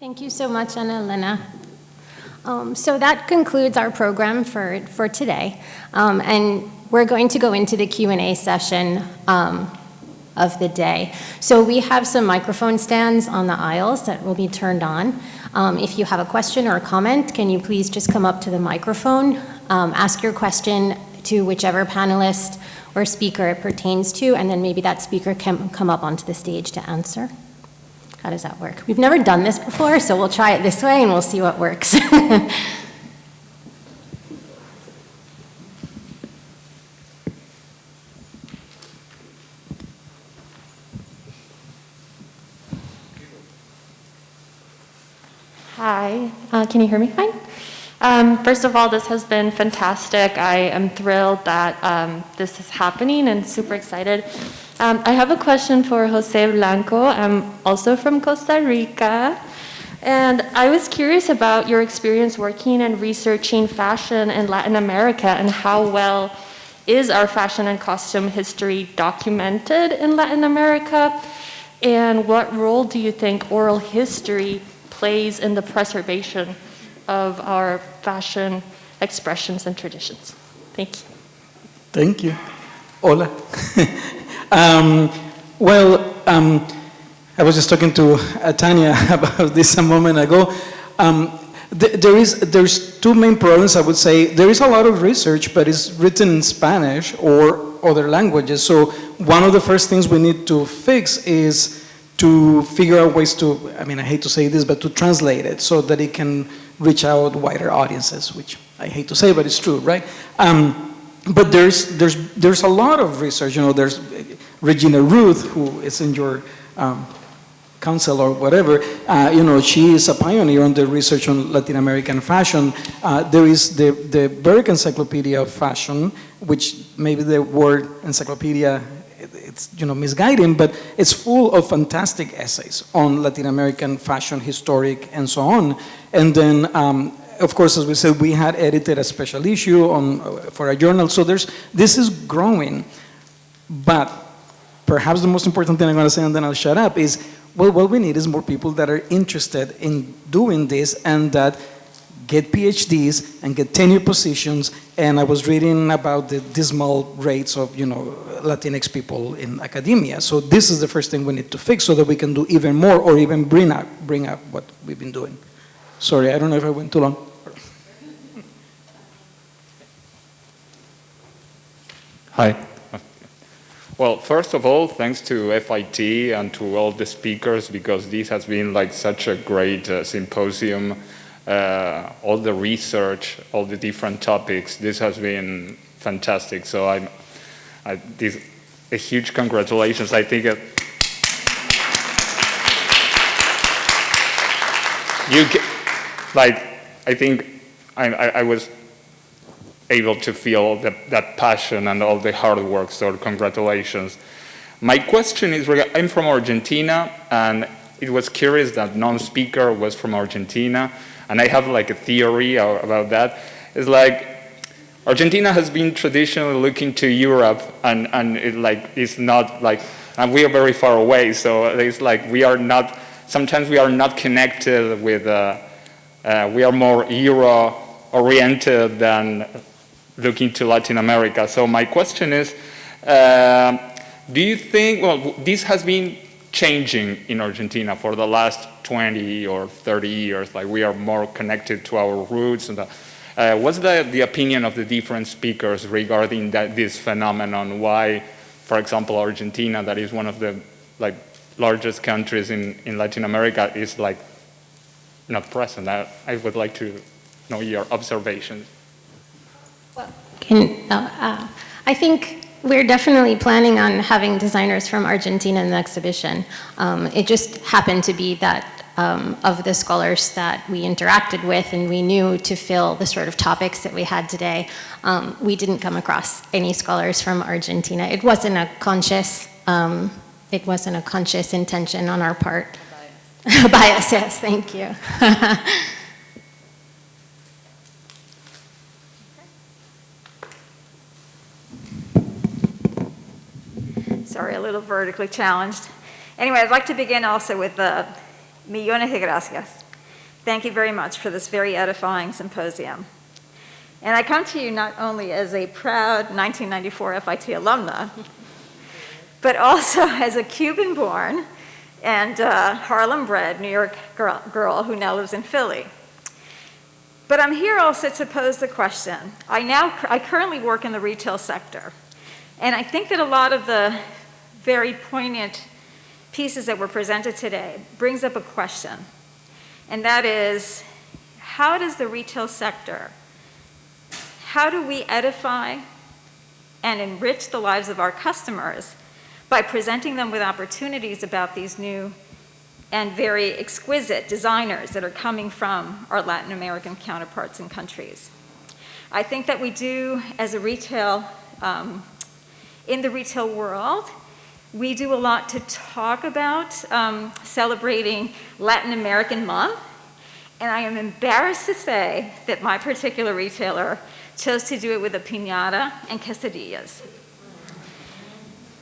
Thank you so much, Ana Elena. So that concludes our program for today. And we're going to go into the Q&A session of the day. So we have some microphone stands on the aisles that will be turned on. If you have a question or a comment, can you please just come up to the microphone, ask your question to whichever panelist or speaker it pertains to, and then maybe that speaker can come up onto the stage to answer. How does that work? We've never done this before, so we'll try it this way and we'll see what works. Hi, can you hear me fine? First of all, this has been fantastic. I am thrilled that this is happening and super excited. I have a question for Jose Blanco. I'm also from Costa Rica. And I was curious about your experience working and researching fashion in Latin America and how well is our fashion and costume history documented in Latin America? And what role do you think oral history plays in the preservation of our fashion expressions and traditions? Thank you. Thank you. Hola. I was just talking to Tanya about this a moment ago. There's two main problems, I would say. There is a lot of research, but it's written in Spanish or other languages. So one of the first things we need to fix is to figure out ways to, I mean, I hate to say this, but to translate it so that it can reach out wider audiences, which I hate to say, but it's true, right? But there's a lot of research. You know, there's Regina Ruth, who is in your council or whatever. You know, she is a pioneer on the research on Latin American fashion. There is the Berg Encyclopedia of Fashion, which maybe the word encyclopedia, it's, you know, misguiding, but it's full of fantastic essays on Latin American fashion, historic, and so on. And then, of course, as we said, we had edited a special issue for a journal. So this is growing. But perhaps the most important thing I'm going to say, and then I'll shut up, is, well, what we need is more people that are interested in doing this and that get PhDs and get tenure positions. And I was reading about the dismal rates of, you know, Latinx people in academia. So this is the first thing we need to fix so that we can do even more or even bring up what we've been doing. Sorry, I don't know if I went too long. Hi. Well, first of all, thanks to MFIT and to all the speakers, because this has been like such a great symposium. All the research, all the different topics, this has been fantastic. So a huge congratulations. I think I was able to feel that passion and all the hard work, so congratulations. My question is, I'm from Argentina, and it was curious that non-speaker was from Argentina, and I have like a theory about that. It's like, Argentina has been traditionally looking to Europe, and it's not like, and we are very far away, so it's like sometimes we are not connected with, we are more Euro-oriented than looking to Latin America. So my question is, do you think, well, this has been changing in Argentina for the last 20 or 30 years, like we are more connected to our roots. And what's the opinion of the different speakers regarding this phenomenon? Why, for example, Argentina, that is one of the largest countries in Latin America, is not present? I would like to know your observations. Well, I think we're definitely planning on having designers from Argentina in the exhibition. It just happened to be that of the scholars that we interacted with and we knew to fill the sort of topics that we had today, we didn't come across any scholars from Argentina. It wasn't a conscious intention on our part. Bias, yes, thank you. Sorry, a little vertically challenged. Anyway, I'd like to begin also with millones de gracias. Thank you very much for this very edifying symposium. And I come to you not only as a proud 1994 FIT alumna, but also as a Cuban-born and Harlem-bred New York girl who now lives in Philly. But I'm here also to pose the question. I currently work in the retail sector, and I think that a lot of the very poignant pieces that were presented today brings up a question, and that is, how does the retail sector, how do we edify and enrich the lives of our customers by presenting them with opportunities about these new and very exquisite designers that are coming from our Latin American counterparts and countries? I think that we do, as a retail, in the retail world, we do a lot to talk about celebrating Latin American Month, and I am embarrassed to say that my particular retailer chose to do it with a piñata and quesadillas.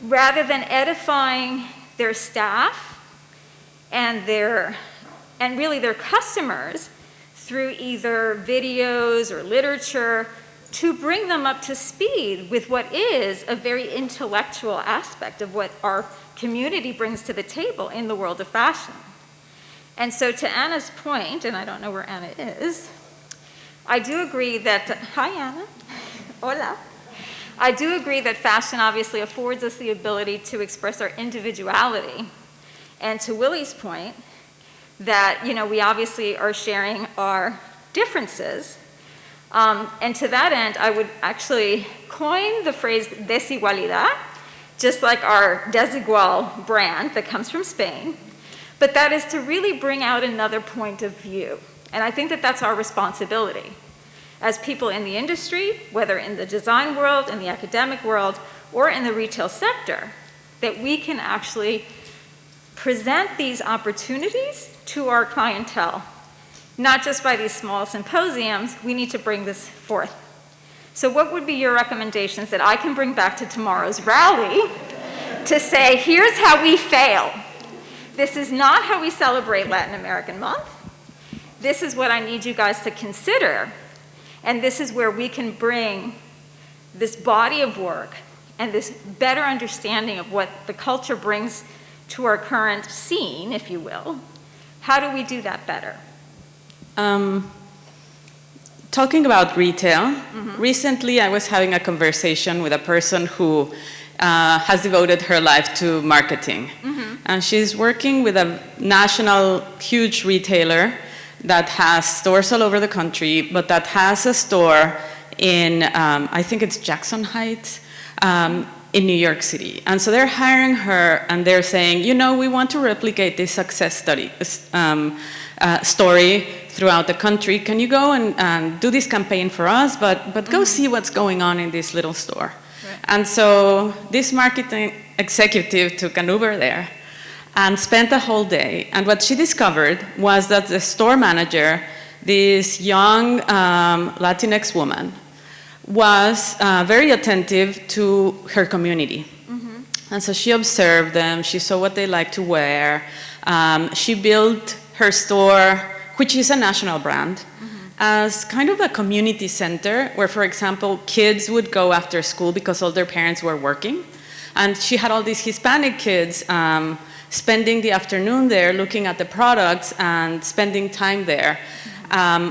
Rather than edifying their staff and really their customers through either videos or literature to bring them up to speed with what is a very intellectual aspect of what our community brings to the table in the world of fashion. And so to Anna's point, and I don't know where Anna is, I do agree that, hi Anna, hola. I do agree that fashion obviously affords us the ability to express our individuality. And to Willie's point, that we obviously are sharing our differences. And to that end, I would actually coin the phrase desigualdad, just like our Desigual brand that comes from Spain. But that is to really bring out another point of view. And I think that that's our responsibility as people in the industry, whether in the design world, in the academic world, or in the retail sector, that we can actually present these opportunities to our clientele. Not just by these small symposiums, we need to bring this forth. So what would be your recommendations that I can bring back to tomorrow's rally to say, here's how we fail. This is not how we celebrate Latin American Month. This is what I need you guys to consider. And this is where we can bring this body of work and this better understanding of what the culture brings to our current scene, if you will. How do we do that better? Talking about retail, recently I was having a conversation with a person who has devoted her life to marketing. And she's working with a national huge retailer that has stores all over the country, but that has a store in, I think it's Jackson Heights, in New York City. And so they're hiring her and they're saying, we want to replicate this success story throughout the country. Can you go and do this campaign for us, but go see what's going on in this little store. Right. And so this marketing executive took an Uber there and spent a whole day. And what she discovered was that the store manager, this young Latinx woman, was very attentive to her community. And so she observed them, she saw what they like to wear. She built her store, which is a national brand, as kind of a community center where, for example, kids would go after school because all their parents were working. And she had all these Hispanic kids spending the afternoon there looking at the products and spending time there.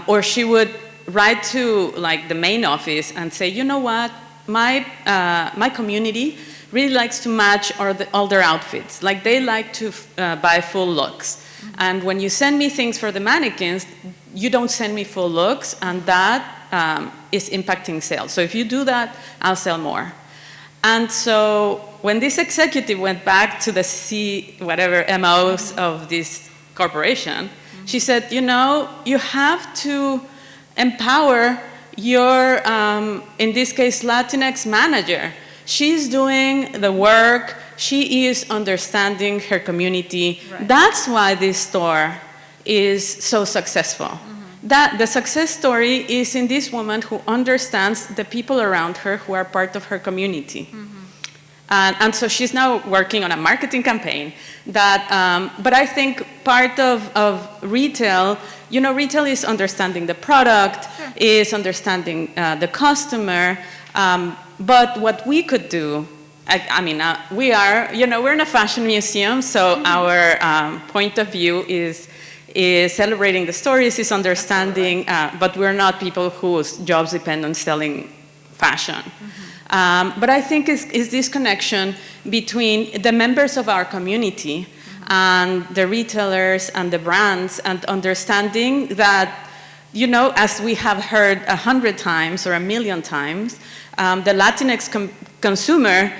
Or she would write to the main office and say, you know what, my community really likes to match all their outfits. They like to buy full looks. And when you send me things for the mannequins, you don't send me full looks, and that is impacting sales. So if you do that, I'll sell more. And so when this executive went back to the MOs of this corporation, she said, you have to empower your, in this case, Latinx manager. She's doing the work. She is understanding her community. Right. That's why this store is so successful. That the success story is in this woman who understands the people around her who are part of her community. And so she's now working on a marketing campaign that, but I think part of retail, retail is understanding the product, is understanding the customer, but what we could do, we're in a fashion museum, so our point of view is celebrating the stories, is understanding, but we're not people whose jobs depend on selling fashion. But I think is this connection between the members of our community and the retailers and the brands, and understanding that, as we have heard 100 times or 1,000,000 times, the Latinx consumer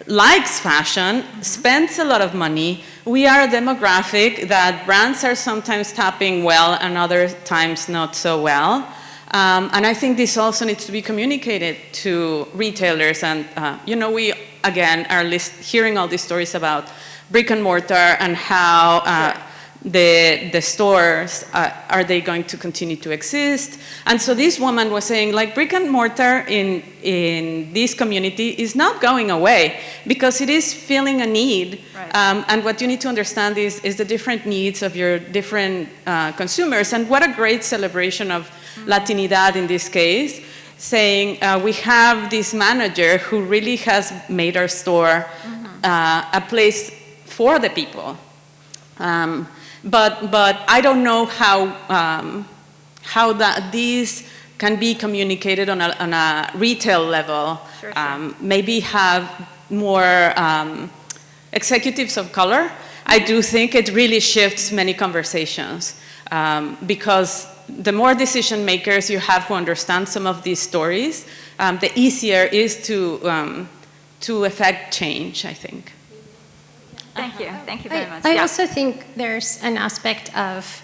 likes fashion, spends a lot of money. We are a demographic that brands are sometimes tapping well and other times not so well. And I think this also needs to be communicated to retailers. And, we, again, are hearing all these stories about brick and mortar and how the stores, are they going to continue to exist? And so this woman was saying, like, brick and mortar in this community is not going away because it is filling a need. Right. And what you need to understand is the different needs of your different consumers. And what a great celebration of Latinidad in this case, saying we have this manager who really has made our store a place for the people. But I don't know how these can be communicated on a retail level. Sure. Maybe have more executives of color. I do think it really shifts many conversations because the more decision makers you have who understand some of these stories, the easier it is to affect change, I think. Thank you. Thank you very much. I also think there's an aspect of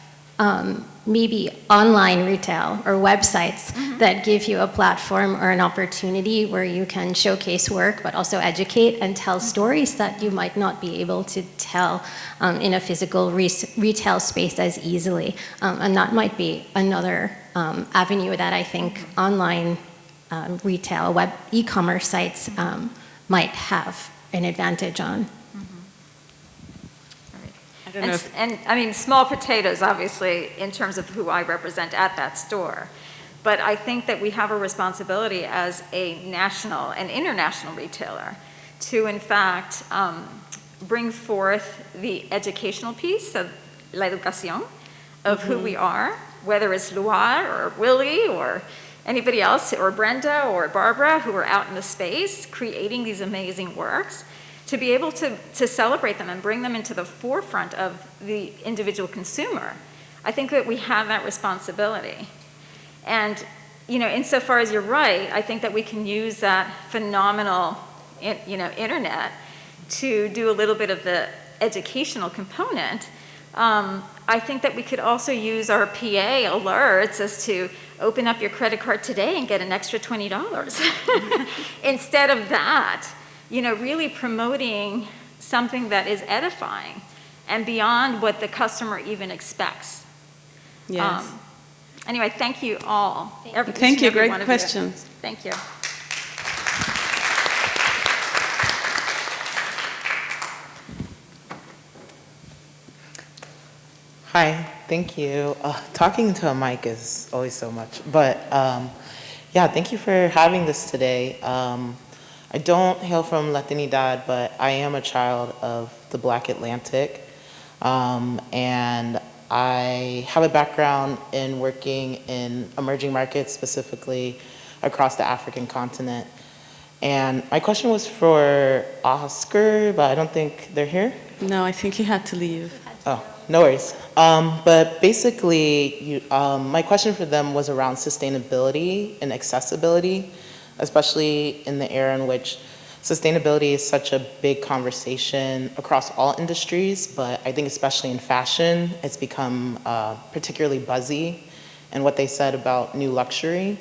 maybe online retail or websites that give you a platform or an opportunity where you can showcase work, but also educate and tell stories that you might not be able to tell in a physical retail space as easily. And that might be another avenue that I think online retail, web e-commerce sites might have an advantage on. And I mean, small potatoes, obviously, in terms of who I represent at that store. But I think that we have a responsibility as a national and international retailer to, in fact, bring forth the educational piece of la educación, of who we are, whether it's Luar or Willie or anybody else, or Brenda or Barbara, who are out in the space creating these amazing works, to be able to celebrate them and bring them into the forefront of the individual consumer. I think that we have that responsibility. And, insofar as you're right, I think that we can use that phenomenal, internet to do a little bit of the educational component. I think that we could also use our PA alerts as to open up your credit card today and get an extra $20. Instead of that, really promoting something that is edifying and beyond what the customer even expects. Yes. Anyway, thank you all. Thank you, great questions. Thank you. Hi, thank you. Talking to a mic is always so much, but thank you for having this today. I don't hail from Latinidad, but I am a child of the Black Atlantic, and I have a background in working in emerging markets, specifically across the African continent. And my question was for Oscar, but I don't think they're here. No, I think he had to leave. Oh, no worries. But basically, my question for them was around sustainability and accessibility, especially in the era in which sustainability is such a big conversation across all industries, but I think especially in fashion, it's become particularly buzzy in what they said about new luxury.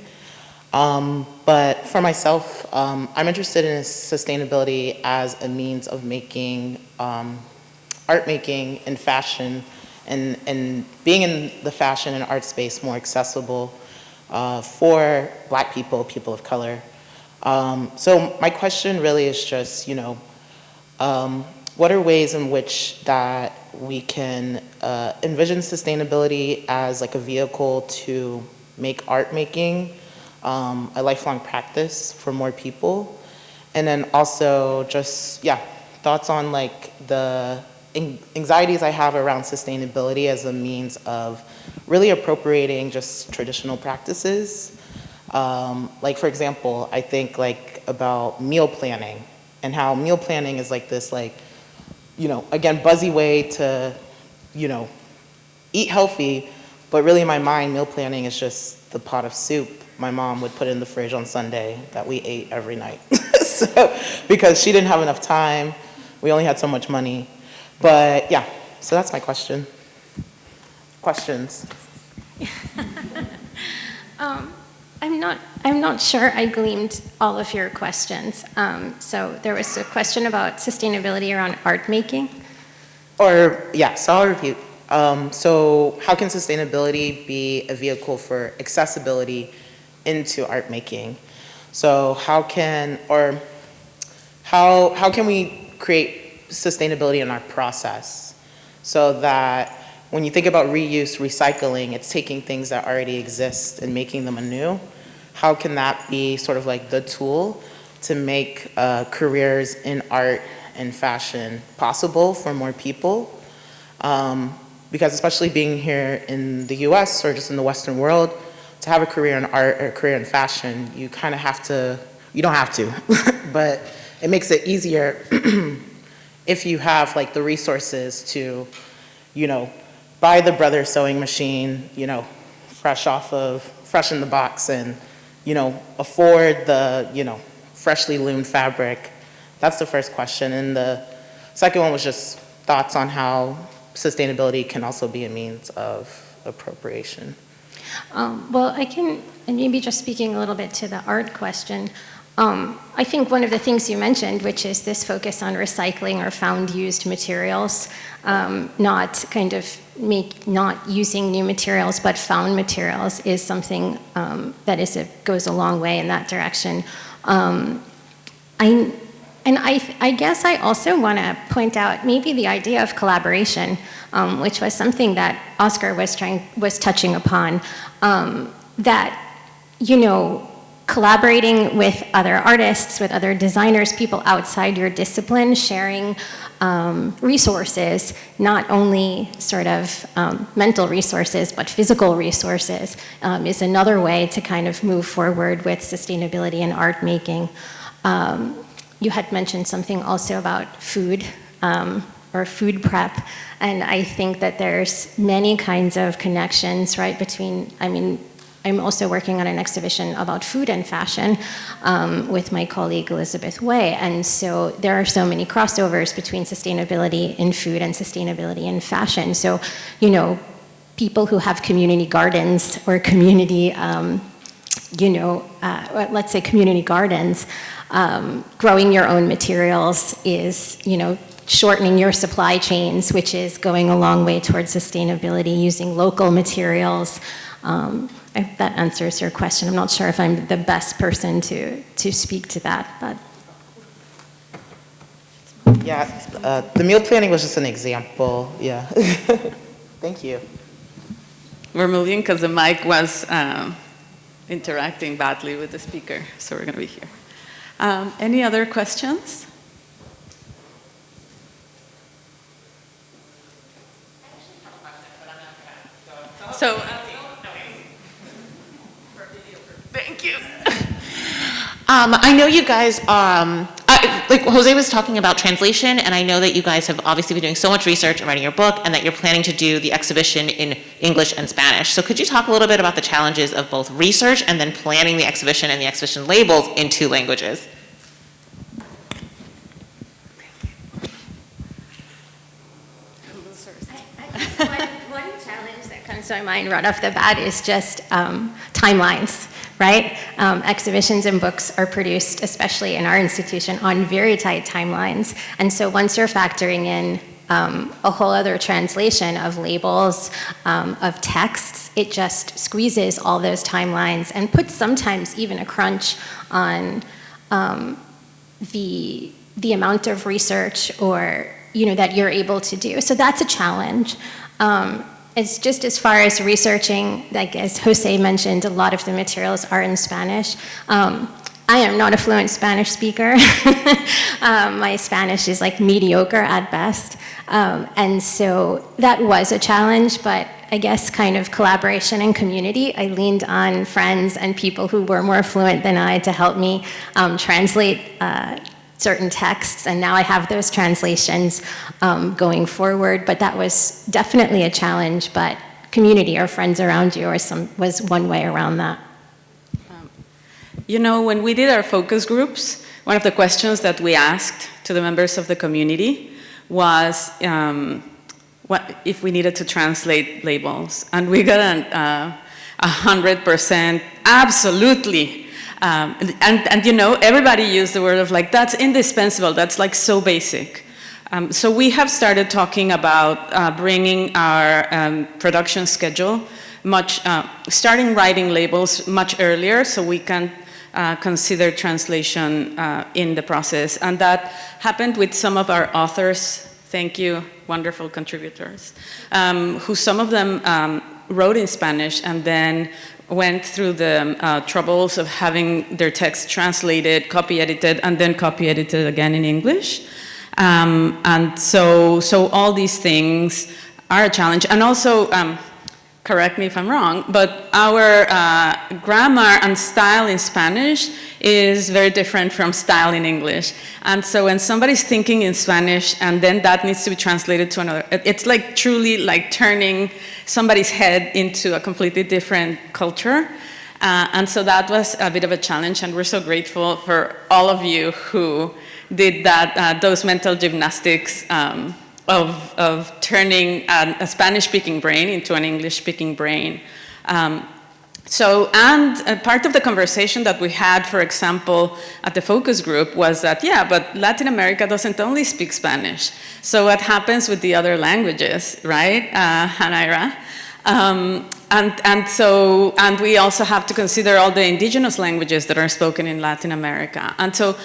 But for myself, I'm interested in sustainability as a means of making art making and fashion and being in the fashion and art space more accessible for Black people, people of color. So my question really is just, what are ways in which that we can envision sustainability as like a vehicle to make art making a lifelong practice for more people? And then also just, yeah, thoughts on like the anxieties I have around sustainability as a means of really appropriating just traditional practices. Like for example, I think like about meal planning and how meal planning is like this like, you know, again, buzzy way to, you know, eat healthy, but really in my mind, meal planning is just the pot of soup my mom would put in the fridge on Sunday that we ate every night. So, because she didn't have enough time, we only had so much money. But yeah, so that's my question. Questions? I'm not sure I gleaned all of your questions. So there was a question about sustainability around art making. Or, yeah, so I'll repeat. So how can sustainability be a vehicle for accessibility into art making? So how can we create sustainability in our process so that when you think about reuse, recycling, it's taking things that already exist and making them anew. How can that be sort of like the tool to make careers in art and fashion possible for more people? Because especially being here in the US or just in the Western world, to have a career in art or a career in fashion, you kind of have to, you don't have to, but it makes it easier if you have like the resources to, you know, buy the Brothers sewing machine, you know, fresh in the box and, you know, afford the, you know, freshly loomed fabric. That's the first question. And the second one was just thoughts on how sustainability can also be a means of appropriation. Well, I can, and maybe just speaking a little bit to the art question, I think one of the things you mentioned, which is this focus on recycling or found used materials, not using new materials, but found materials is something that goes a long way in that direction. I guess I also want to point out maybe the idea of collaboration, which was something that Oscar was touching upon, that, you know, collaborating with other artists, with other designers, people outside your discipline, sharing resources, not only sort of mental resources, but physical resources, is another way to kind of move forward with sustainability in art making. You had mentioned something also about food or food prep, and I think that there's many kinds of connections, right, between, I mean, I'm also working on an exhibition about food and fashion with my colleague Elizabeth Way, and so there are so many crossovers between sustainability in food and sustainability in fashion. So, you know, people who have community gardens or community, let's say community gardens, growing your own materials is, you know, shortening your supply chains, which is going a long way towards sustainability, using local materials. If that answers your question. I'm not sure if I'm the best person to speak to that, but. Yeah, the meal planning was just an example, yeah. Thank you. We're moving because the mic was interacting badly with the speaker, so we're going to be here. Any other questions? So, thank you. I know you guys, like Jose was talking about translation, and I know that you guys have obviously been doing so much research and writing your book, and that you're planning to do the exhibition in English and Spanish. So could you talk a little bit about the challenges of both research and then planning the exhibition and the exhibition labels in 2 languages? One challenge that comes to my mind right off the bat is just timelines, right? Exhibitions and books are produced, especially in our institution, on very tight timelines. And so once you're factoring in a whole other translation of labels, of texts, it just squeezes all those timelines and puts sometimes even a crunch on the the amount of research or, that you're able to do. So that's a challenge. It's just as far as researching, like as Jose mentioned, a lot of the materials are in Spanish. I am not a fluent Spanish speaker. My Spanish is like mediocre at best. And so that was a challenge, but I guess kind of collaboration and community. I leaned on friends and people who were more fluent than I to help me translate certain texts, and now I have those translations going forward. But that was definitely a challenge, but community or friends around you was one way around that. When we did our focus groups, one of the questions that we asked to the members of the community was what if we needed to translate labels, and we got 100% absolutely. Everybody used the word of like, that's indispensable, that's like so basic. So we have started talking about bringing our production schedule starting writing labels much earlier so we can consider translation in the process. And that happened with some of our authors, thank you, wonderful contributors, who some of them wrote in Spanish and then went through the troubles of having their text translated, copy edited, and then copy edited again in English. And so all these things are a challenge. And also, correct me if I'm wrong, but our grammar and style in Spanish is very different from style in English. And so when somebody's thinking in Spanish and then that needs to be translated to another, it's like truly like turning somebody's head into a completely different culture. And so that was a bit of a challenge, and we're so grateful for all of you who did that, those mental gymnastics of turning a Spanish-speaking brain into an English-speaking brain. And part of the conversation that we had, for example, at the focus group was that, yeah, but Latin America doesn't only speak Spanish. So what happens with the other languages, right, Hanaira? And we also have to consider all the indigenous languages that are spoken in Latin America. And so,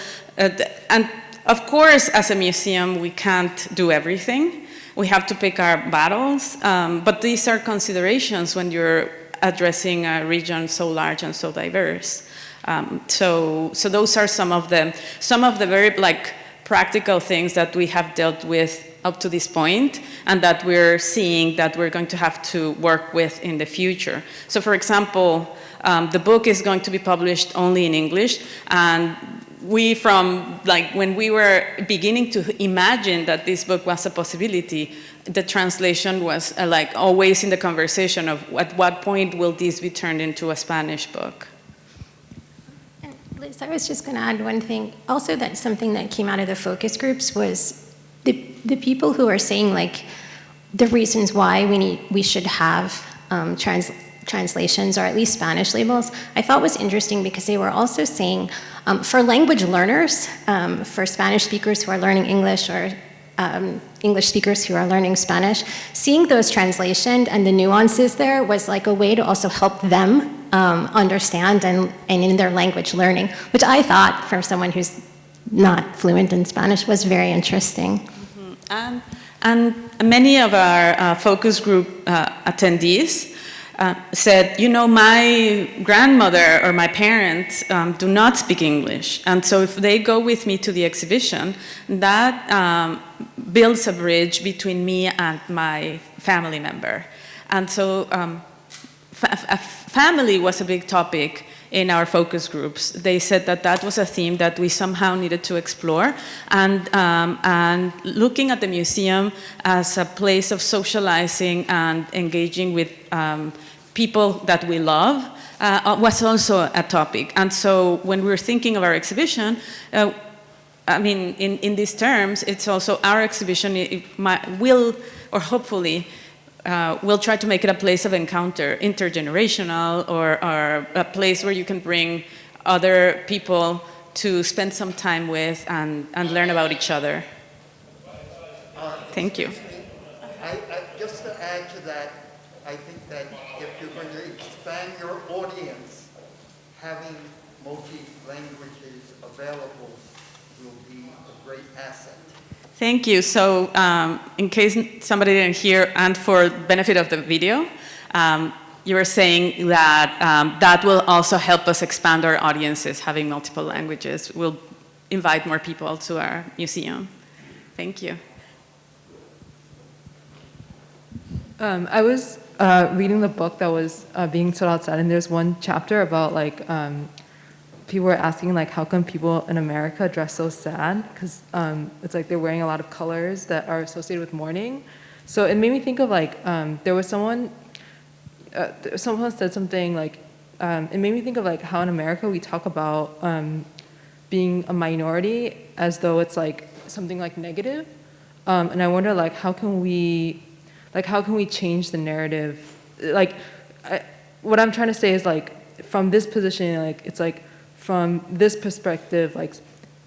of course, as a museum, we can't do everything. We have to pick our battles, but these are considerations when you're addressing a region so large and so diverse. So those are some of the very practical things that we have dealt with up to this point, and that we're seeing that we're going to have to work with in the future. So, for example, the book is going to be published only in English, and when we were beginning to imagine that this book was a possibility, the translation was always in the conversation of at what point will this be turned into a Spanish book. Liz, I was just going to add one thing. Also, that something that came out of the focus groups was the people who are saying the reasons why we should have translations or at least Spanish labels, I thought was interesting because they were also saying for language learners, for Spanish speakers who are learning English or English speakers who are learning Spanish, seeing those translations and the nuances there was like a way to also help them understand and in their language learning, which I thought for someone who's not fluent in Spanish was very interesting. Mm-hmm. And many of our focus group attendees said, my grandmother or my parents do not speak English. And so if they go with me to the exhibition, that builds a bridge between me and my family member. And so family was a big topic in our focus groups. They said that was a theme that we somehow needed to explore, and looking at the museum as a place of socializing and engaging with people that we love was also a topic. And so when we're thinking of our exhibition, in these terms, it's also our exhibition hopefully we'll try to make it a place of encounter, intergenerational, or a place where you can bring other people to spend some time with and learn about each other. Thank you. Just to add to that, I think that if you're going to expand your audience, having multi-languages available will be a great asset. Thank you. So in case somebody didn't hear, and for benefit of the video, you were saying that that will also help us expand our audiences, having multiple languages. We'll invite more people to our museum. Thank you. I was reading the book that was being sold outside, and there's one chapter about like people were asking like how come people in America dress so sad, because it's like they're wearing a lot of colors that are associated with mourning. So it made me think of like there was someone said something like it made me think of like how in America we talk about being a minority as though it's like something like negative, and I wonder like how can we change the narrative? Like, what I'm trying to say is like, from this position, like it's like from this perspective, like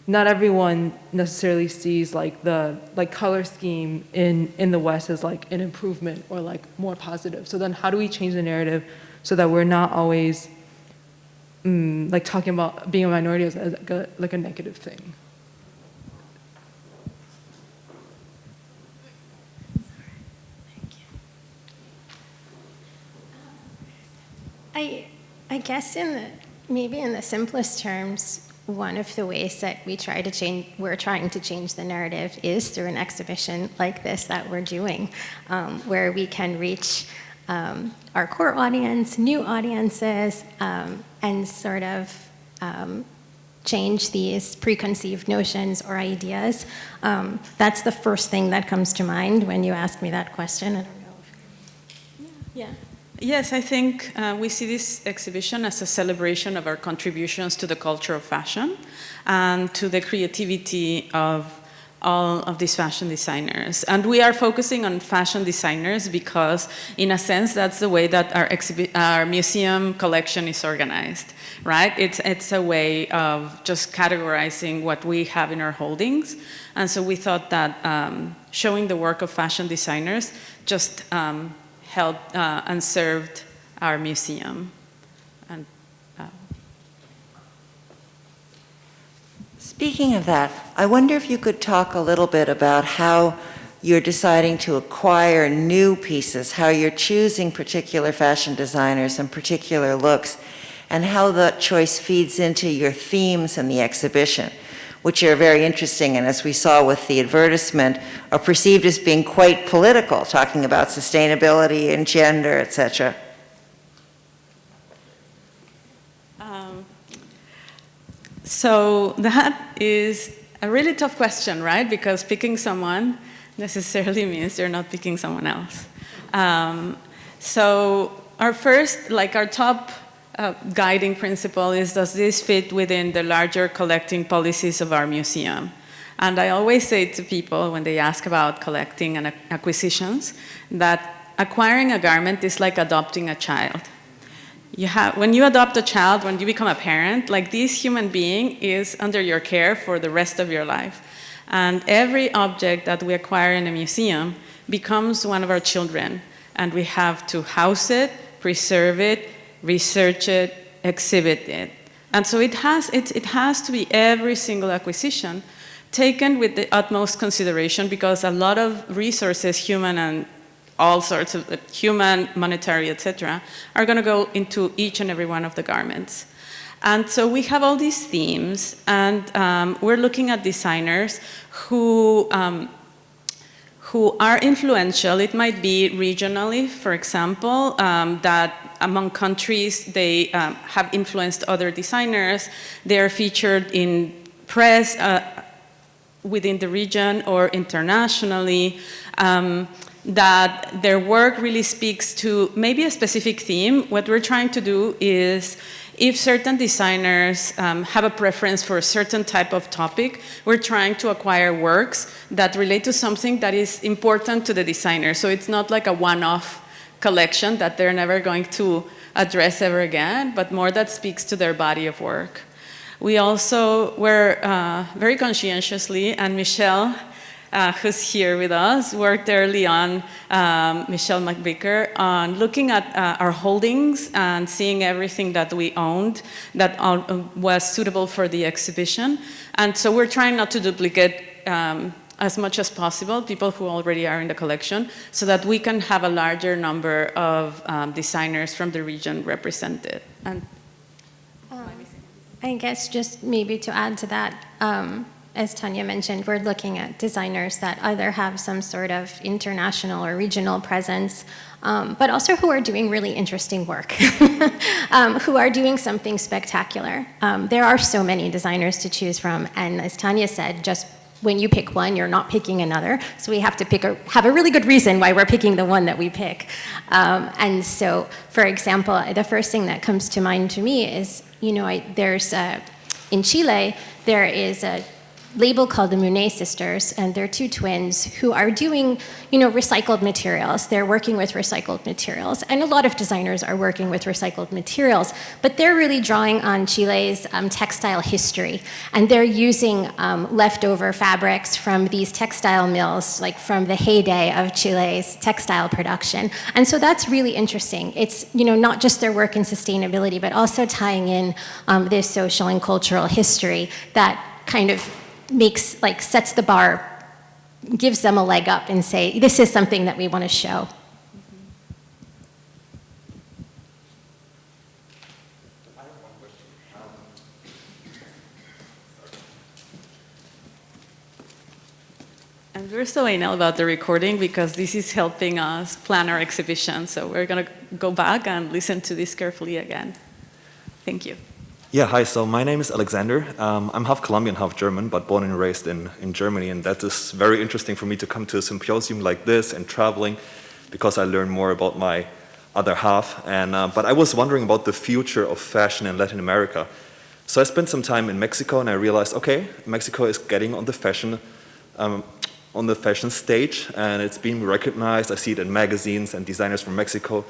not everyone necessarily sees like the color scheme in the West as like an improvement or like more positive. So then, how do we change the narrative so that we're not always like talking about being a minority as like a negative thing? I guess maybe in the simplest terms, one of the ways that we're trying to change the narrative is through an exhibition like this that we're doing, where we can reach our core audience, new audiences, and sort of change these preconceived notions or ideas. That's the first thing that comes to mind when you ask me that question. I don't know. Yeah. Yes, I think we see this exhibition as a celebration of our contributions to the culture of fashion and to the creativity of all of these fashion designers. And we are focusing on fashion designers because, in a sense, that's the way that our museum collection is organized, right? It's a way of just categorizing what we have in our holdings. And so we thought that showing the work of fashion designers just helped and served our museum. And, Speaking of that, I wonder if you could talk a little bit about how you're deciding to acquire new pieces, how you're choosing particular fashion designers and particular looks, and how that choice feeds into your themes in the exhibition, which are very interesting, and as we saw with the advertisement, are perceived as being quite political, talking about sustainability and gender, etc. So that is a really tough question, right? Because picking someone necessarily means you're not picking someone else. So our top guiding principle is, does this fit within the larger collecting policies of our museum? And I always say to people when they ask about collecting and acquisitions that acquiring a garment is like adopting a child. When you adopt a child, when you become a parent, like this human being is under your care for the rest of your life. And every object that we acquire in a museum becomes one of our children. And we have to house it, preserve it, research it, exhibit it. And so it has to be every single acquisition taken with the utmost consideration, because a lot of resources, human and all sorts of human, monetary, etc., are going to go into each and every one of the garments. And so we have all these themes, and we're looking at designers who are influential. It might be regionally, for example, that among countries they have influenced other designers. They are featured in press within the region or internationally. That their work really speaks to maybe a specific theme. What we're trying to do is, if certain designers have a preference for a certain type of topic, we're trying to acquire works that relate to something that is important to the designer. So it's not like a one-off collection that they're never going to address ever again, but more that speaks to their body of work. We also were very conscientiously, and Michelle who's here with us, worked early on, Michelle McVicker, on looking at our holdings and seeing everything that we owned that was suitable for the exhibition. And so we're trying not to duplicate as much as possible people who already are in the collection, so that we can have a larger number of designers from the region represented. And I guess just maybe to add to that, as Tanya mentioned, we're looking at designers that either have some sort of international or regional presence, but also who are doing really interesting work, who are doing something spectacular. There are so many designers to choose from, and as Tanya said, just when you pick one, you're not picking another. So we have to have a really good reason why we're picking the one that we pick. And so, for example, the first thing that comes to mind to me is, in Chile, there is a label called the Munet sisters, and they're two twins who are doing, recycled materials. They're working with recycled materials, and a lot of designers are working with recycled materials, but they're really drawing on Chile's textile history, and they're using leftover fabrics from these textile mills, like from the heyday of Chile's textile production. And so that's really interesting. It's, not just their work in sustainability, but also tying in this social and cultural history that kind of sets the bar, gives them a leg up and say, this is something that we want to show. we're so anal about the recording because this is helping us plan our exhibition. So we're going to go back and listen to this carefully again. Thank you. Yeah, hi, so my name is Alexander. I'm half Colombian, half German, but born and raised in Germany, and that is very interesting for me to come to a symposium like this and traveling, because I learn more about my other half. But I was wondering about the future of fashion in Latin America. So I spent some time in Mexico, and I realized, okay, Mexico is getting on the fashion stage, and it's being recognized. I see it in magazines and designers from Mexico.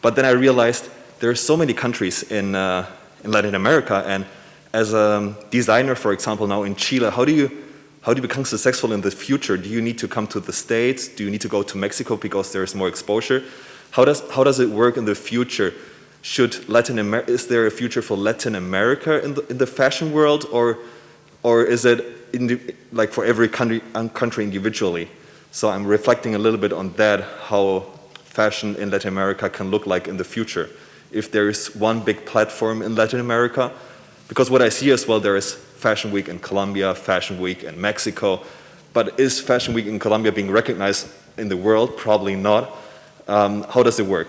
But then I realized there are so many countries in Latin America, and as a designer, for example, now in Chile, how do you become successful in the future? Do you need to come to the States? Do you need to go to Mexico because there is more exposure? How does it work in the future? Is there a future for Latin America in the fashion world, or is it like for every country individually? So I'm reflecting a little bit on that, how fashion in Latin America can look like in the future. If there is one big platform in Latin America, because what I see as well, there is Fashion Week in Colombia, Fashion Week in Mexico, but is Fashion Week in Colombia being recognized in the world? Probably not. How does it work?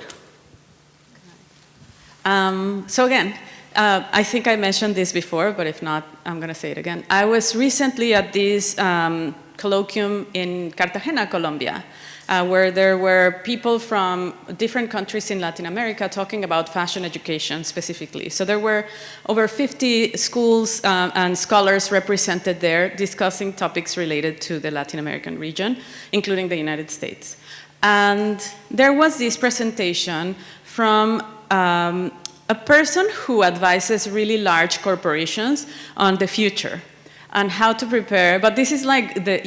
So again, I think I mentioned this before, but if not, I'm going to say it again. I was recently at this colloquium in Cartagena, Colombia, where there were people from different countries in Latin America talking about fashion education specifically. So there were over 50 schools and scholars represented there discussing topics related to the Latin American region, including the United States. And there was this presentation from a person who advises really large corporations on the future and how to prepare. But this is like the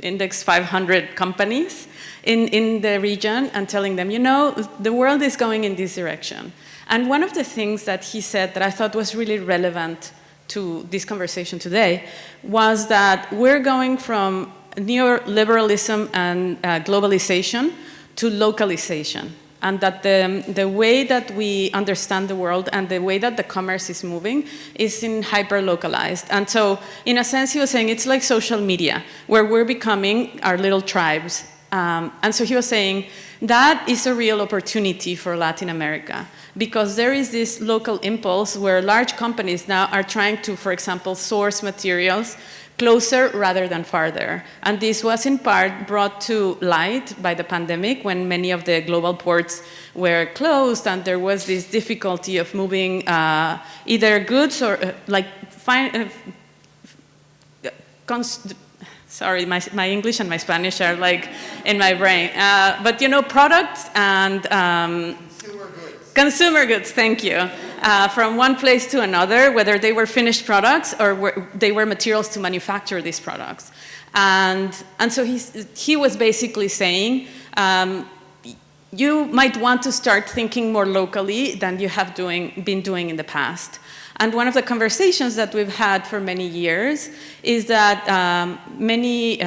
index 500 companies in the region, and telling them, the world is going in this direction. And one of the things that he said that I thought was really relevant to this conversation today was that we're going from neoliberalism and globalization to localization. And that the way that we understand the world and the way that the commerce is moving is in hyper-localized. And so, in a sense, he was saying it's like social media, where we're becoming our little tribes. And so he was saying that is a real opportunity for Latin America, because there is this local impulse where large companies now are trying to, for example, source materials closer rather than farther. And this was in part brought to light by the pandemic, when many of the global ports were closed and there was this difficulty of moving either goods or sorry, my English and my Spanish are like in my brain. But products and consumer goods, thank you. from one place to another, whether they were finished products or they were materials to manufacture these products. And so he was basically saying, you might want to start thinking more locally than you have been doing in the past. And one of the conversations that we've had for many years is that many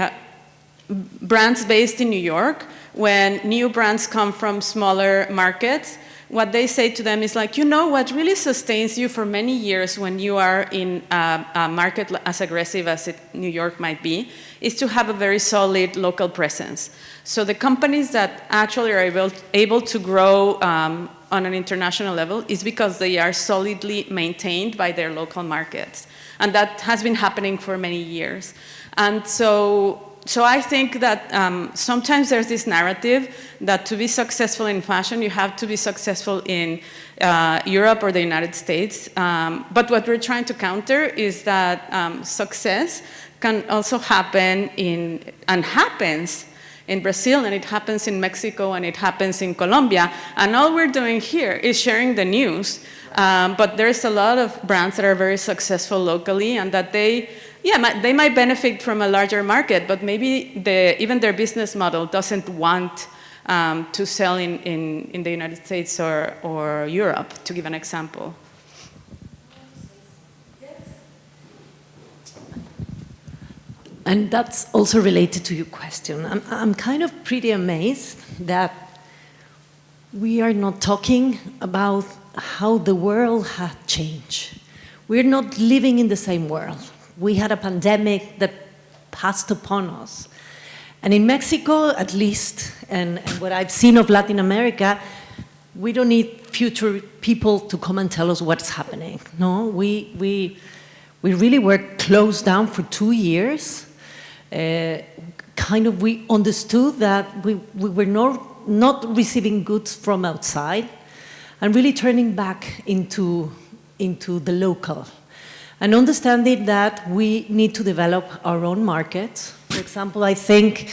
brands based in New York, when new brands come from smaller markets, what they say to them is like, you know, what really sustains you for many years when you are in a market as aggressive as New York might be, is to have a very solid local presence. So the companies that actually are able to grow on an international level is because they are solidly maintained by their local markets. And that has been happening for many years. And so I think that sometimes there's this narrative that to be successful in fashion, you have to be successful in Europe or the United States. But what we're trying to counter is that success can also happen and happens in Brazil, and it happens in Mexico, and it happens in Colombia. And all we're doing here is sharing the news. But there's a lot of brands that are very successful locally, and that they might benefit from a larger market, but maybe even their business model doesn't want to sell in the United States or Europe, to give an example. And that's also related to your question. I'm kind of pretty amazed that we are not talking about how the world has changed. We're not living in the same world. We had a pandemic that passed upon us. And in Mexico, at least, and what I've seen of Latin America, we don't need future people to come and tell us what's happening. No, we really were closed down for 2 years. We understood that we were not receiving goods from outside and really turning back into the local. And understanding that we need to develop our own markets. For example, I think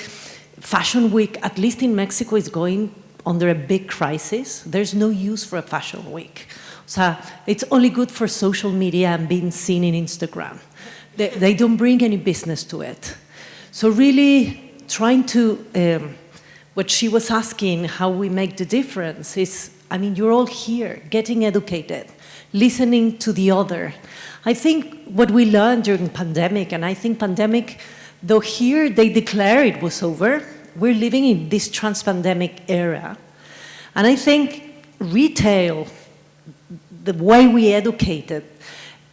Fashion Week, at least in Mexico, is going under a big crisis. There's no use for a Fashion Week. So it's only good for social media and being seen in Instagram. They don't bring any business to it. So really trying to, what she was asking, how we make the difference is, I mean, you're all here, getting educated, listening to the other. I think what we learned during pandemic, and I think pandemic, though here they declare it was over, we're living in this trans-pandemic era. And I think retail, the way we educated,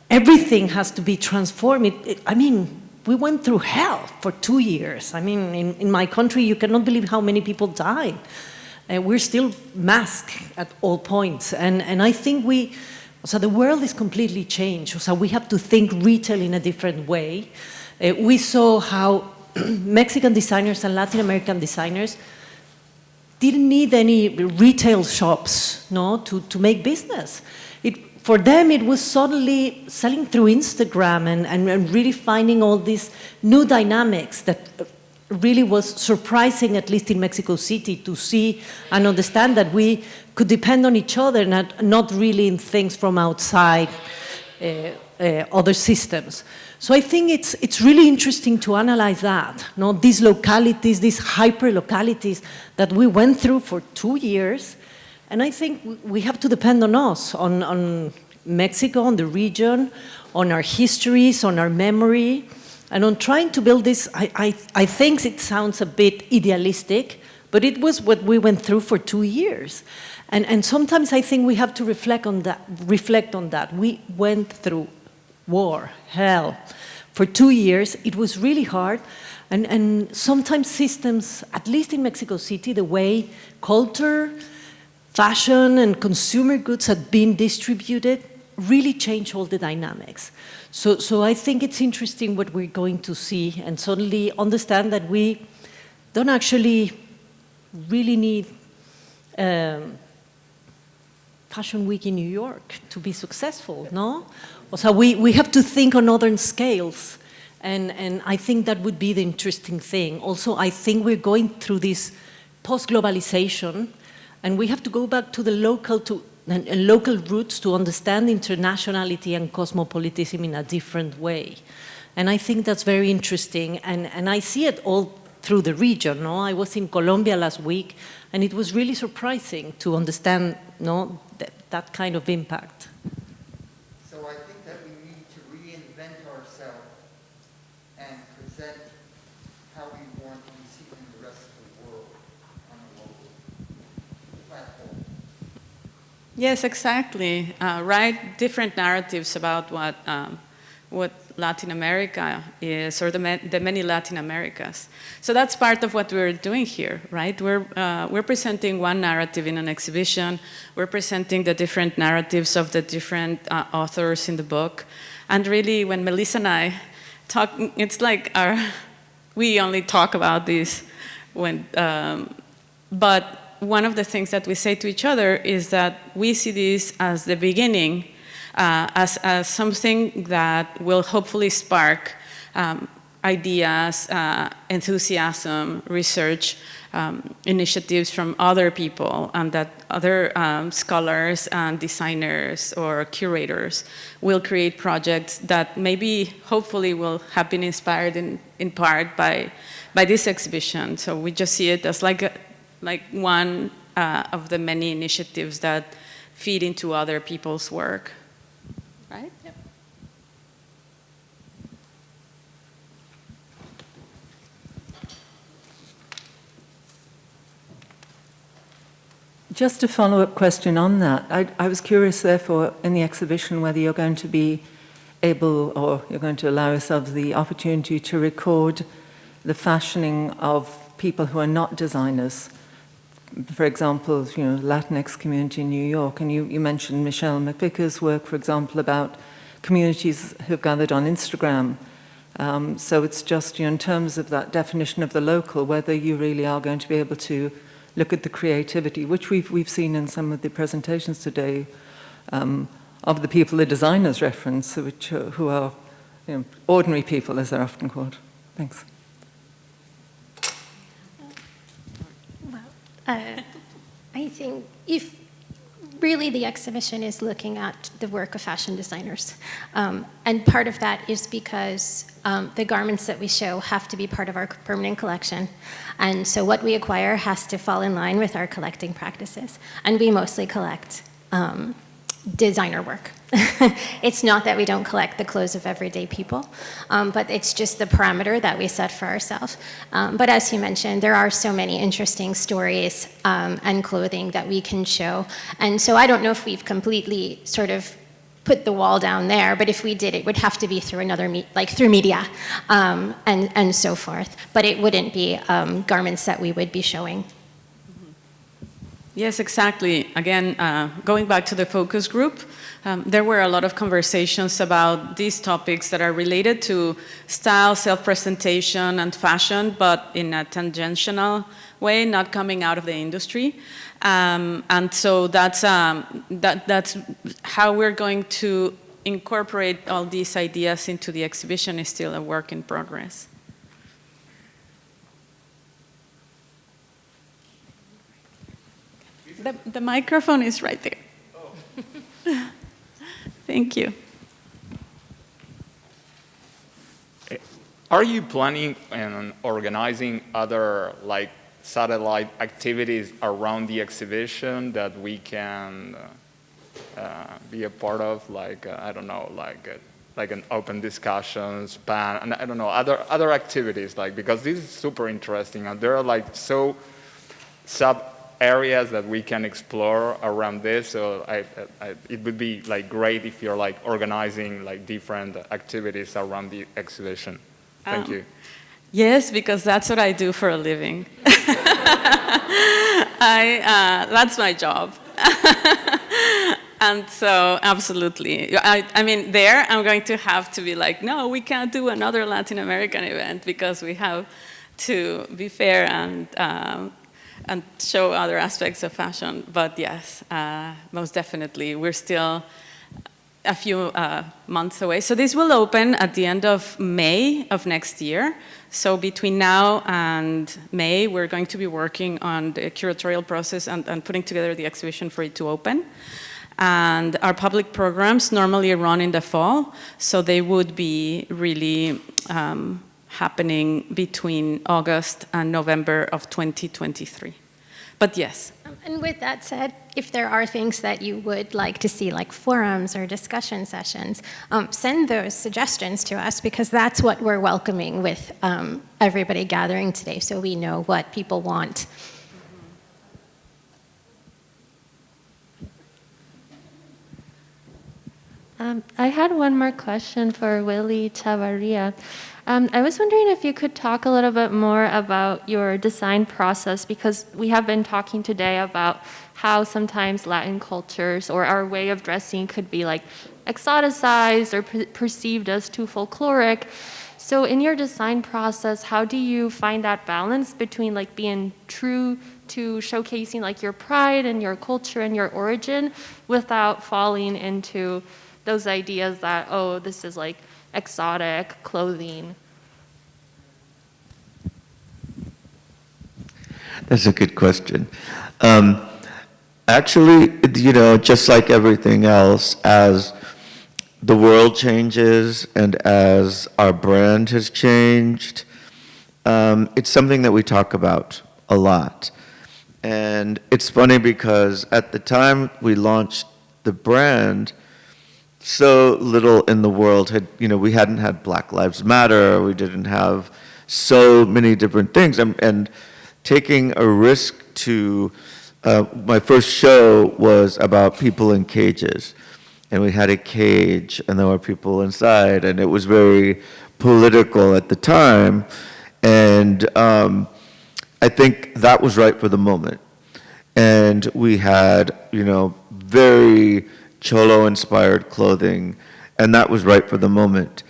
everything has to be transformed. I mean, we went through hell for 2 years. I mean, in my country, you cannot believe how many people died. We're still masked at all points. And I think so the world is completely changed. So we have to think retail in a different way. We saw how Mexican designers and Latin American designers didn't need any retail shops, no, to make business. For them, it was suddenly selling through Instagram and really finding all these new dynamics that really was surprising, at least in Mexico City, to see and understand that we could depend on each other, not really in things from outside other systems. So I think it's really interesting to analyze that, no? These localities, these hyper-localities that we went through for 2 years. And I think we have to depend on us, on Mexico, on the region, on our histories, on our memory, and on trying to build this. I think it sounds a bit idealistic, but it was what we went through for 2 years. And sometimes I think we have to reflect on that. We went through war, hell, for 2 years. It was really hard. And sometimes systems, at least in Mexico City, the way culture, fashion and consumer goods have been distributed really change all the dynamics. So I think it's interesting what we're going to see and suddenly understand that we don't actually really need Fashion Week in New York to be successful, no? So we have to think on other scales. And I think that would be the interesting thing. Also, I think we're going through this post-globalization. And we have to go back to the local to and local roots to understand internationality and cosmopolitanism in a different way. And I think that's very interesting, and I see it all through the region. No? I was in Colombia last week, and it was really surprising to understand that kind of impact. So I think that we need to reinvent ourselves and present how we want to be seen in the rest of the world on a local platform. Yes, exactly. Write different narratives about what Latin America is, or the many Latin Americas. So that's part of what we're doing here, right? We're presenting one narrative in an exhibition. We're presenting the different narratives of the different authors in the book. And really, when Melissa and I talk, it's like we only talk about this but one of the things that we say to each other is that we see this as the beginning, as something that will hopefully spark ideas, enthusiasm, research, initiatives from other people, and that other scholars and designers or curators will create projects that maybe, hopefully, will have been inspired in part by this exhibition. So we just see it as like one of the many initiatives that feed into other people's work. Right? Yep. Just a follow-up question on that. I was curious, therefore, in the exhibition, whether you're going to be able, or you're going to allow yourselves the opportunity to record the fashioning of people who are not designers. For example, Latinx community in New York, and you mentioned Michelle McVicker's work, for example, about communities who've gathered on Instagram. So it's just, in terms of that definition of the local, whether you really are going to be able to look at the creativity, which we've seen in some of the presentations today, of the people the designers reference, who are ordinary people, as they're often called. Thanks. I think if really the exhibition is looking at the work of fashion designers, and part of that is because the garments that we show have to be part of our permanent collection, and so what we acquire has to fall in line with our collecting practices, and we mostly collect designer work. It's not that we don't collect the clothes of everyday people, but it's just the parameter that we set for ourselves. But as you mentioned, there are so many interesting stories and clothing that we can show. And so I don't know if we've completely sort of put the wall down there, but if we did, it would have to be through another, through media and so forth. But it wouldn't be garments that we would be showing. Yes, exactly. Again, going back to the focus group, there were a lot of conversations about these topics that are related to style, self-presentation, and fashion, but in a tangential way, not coming out of the industry. And so that's how we're going to incorporate all these ideas into the exhibition. Is still a work in progress. The microphone is right there. Oh. Thank you. Are you planning on organizing other satellite activities around the exhibition that we can be a part of? I don't know, like an open discussions, and I don't know, other activities, because this is super interesting, and there are so sub areas that we can explore around this. So it would be great if you're organizing different activities around the exhibition. Thank you. Yes, because that's what I do for a living. That's my job. And so, absolutely. I mean, there I'm going to have to be no, we can't do another Latin American event because we have to be fair and show other aspects of fashion. But yes, most definitely. We're still a few months away. So this will open at the end of May of next year. So between now and May, we're going to be working on the curatorial process and putting together the exhibition for it to open. And our public programs normally run in the fall, so they would be really happening between August and November of 2023. But yes. And with that said, if there are things that you would like to see, like forums or discussion sessions, send those suggestions to us, because that's what we're welcoming with everybody gathering today, so we know what people want. I had one more question for Willie Chavarria. I was wondering if you could talk a little bit more about your design process, because we have been talking today about how sometimes Latin cultures or our way of dressing could be like exoticized or perceived as too folkloric. So in your design process, how do you find that balance between like being true to showcasing like your pride and your culture and your origin without falling into those ideas that, oh, this is like exotic clothing? That's a good question. Actually, just like everything else, as the world changes and as our brand has changed, it's something that we talk about a lot. And it's funny because at the time we launched the brand, so little in the world had, we hadn't had Black Lives Matter, we didn't have so many different things. And taking a risk to, my first show was about people in cages. And we had a cage, and there were people inside, and it was very political at the time. And I think that was right for the moment. And we had, very Cholo-inspired clothing, and that was right for the moment.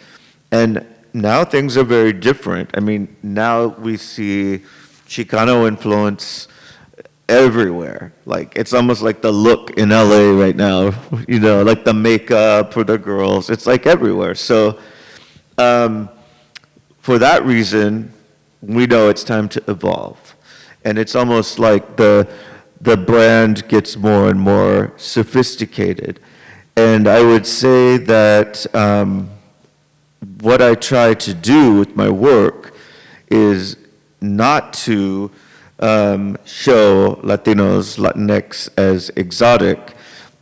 And now things are very different. I mean, now we see Chicano influence everywhere. Like, it's almost like the look in LA right now, like the makeup for the girls. It's like everywhere. So for that reason, we know it's time to evolve. And it's almost like the brand gets more and more sophisticated. And I would say that what I try to do with my work is not to show Latinos, Latinx as exotic,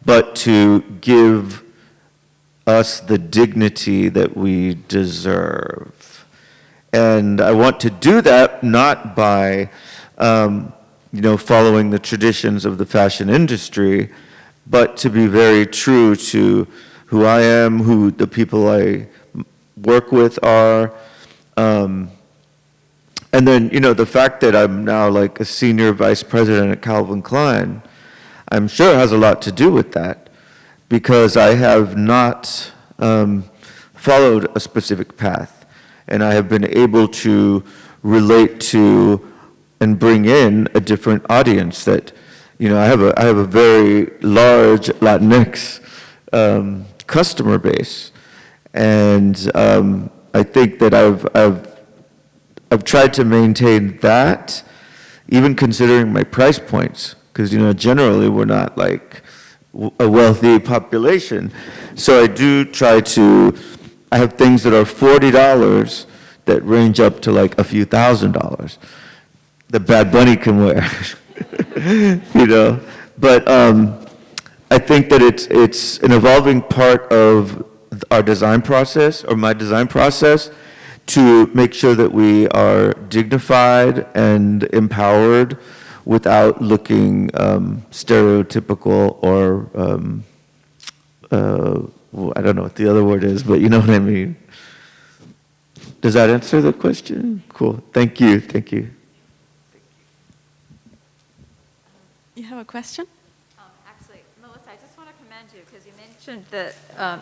but to give us the dignity that we deserve. And I want to do that not by following the traditions of the fashion industry, but to be very true to who I am, who the people I work with are. And then, the fact that I'm now like a senior vice president at Calvin Klein, I'm sure has a lot to do with that, because I have not followed a specific path, and I have been able to relate to and bring in a different audience that, I have a very large Latinx customer base, and I think that I've tried to maintain that, even considering my price points, because generally we're not like a wealthy population. So I do try to. I have things that are $40 that range up to like a few $1,000s. The Bad Bunny can wear, But I think that it's an evolving part of our design process, or my design process, to make sure that we are dignified and empowered without looking stereotypical or I don't know what the other word is, but you know what I mean. Does that answer the question? Cool. Thank you. Thank you. You have a question? Actually, Melissa, I just want to commend you, because you mentioned the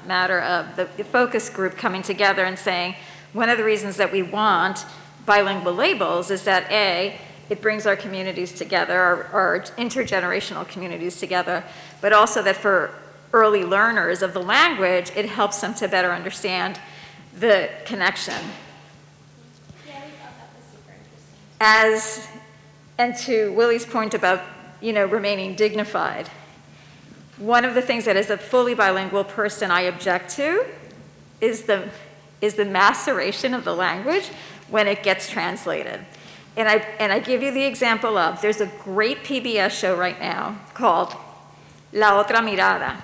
matter of the focus group coming together and saying, one of the reasons that we want bilingual labels is that, A, it brings our communities together, our intergenerational communities together, but also that for early learners of the language, it helps them to better understand the connection. Yeah, we thought that was super interesting. And to Willie's point about, remaining dignified, One of the things that as a fully bilingual person I object to is the maceration of the language when it gets translated. And I give you the example of, there's a great PBS show right now called La Otra Mirada.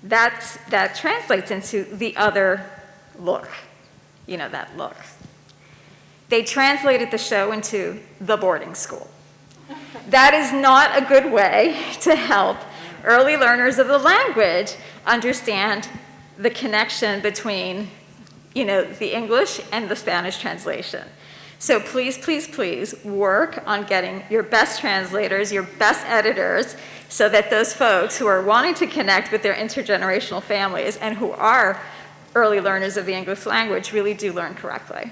That translates into the other look, you know, that look. They translated the show into the boarding school. That is not a good way to help early learners of the language understand the connection between, you know, the English and the Spanish translation. So please, please, please work on getting your best translators, your best editors, so that those folks who are wanting to connect with their intergenerational families and who are early learners of the English language really do learn correctly.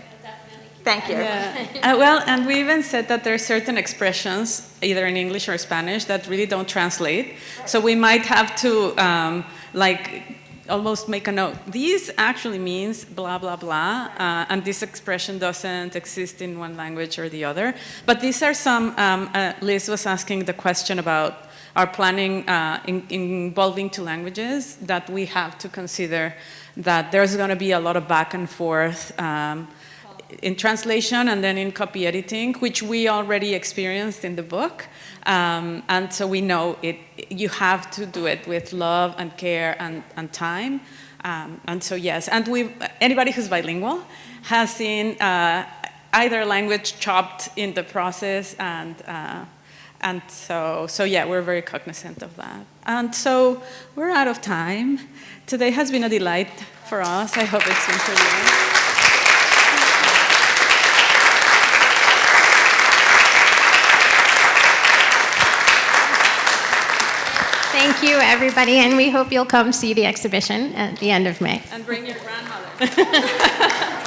Thank you. Yeah. Well, and we even said that there are certain expressions, either in English or Spanish, that really don't translate. So we might have to, almost make a note. This actually means blah, blah, blah, and this expression doesn't exist in one language or the other. But these are some, Liz was asking the question about our planning involving two languages, that we have to consider that there's going to be a lot of back and forth in translation and then in copy editing, which we already experienced in the book. And so we know you have to do it with love and care and time. And so yes, and anybody who's bilingual has seen either language chopped in the process, and so yeah, we're very cognizant of that. And so we're out of time. Today has been a delight for us. I hope it's been for you. Thank you, everybody, and we hope you'll come see the exhibition at the end of May. And bring your grandmother.